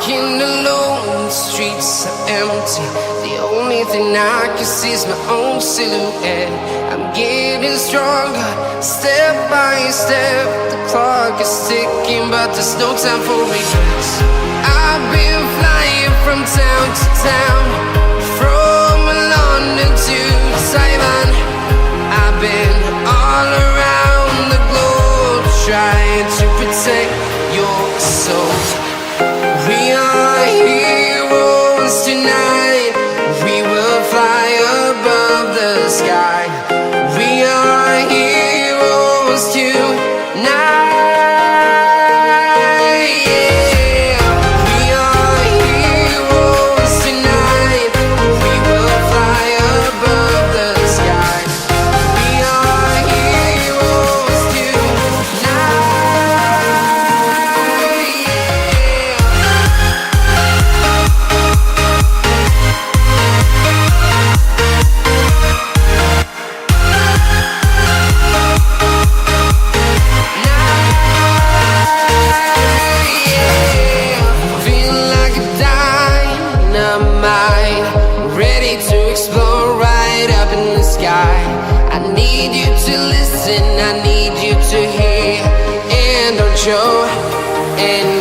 Walking alone, the streets are empty. The only thing I can see is my own silhouette. I'm getting stronger, step by step. The clock is ticking, but there's no time for regrets. I've been flying from town to town, from London to Taiwan. I've been all around the globe, trying to protect your soul. We are heroes tonight. We will fly above the sky. We are heroes tonight. Yeah. We are heroes tonight. We will fly above the sky. We are heroes tonight. Ready to explore right up in the sky. I need you to listen, I need you to hear, and don't show. And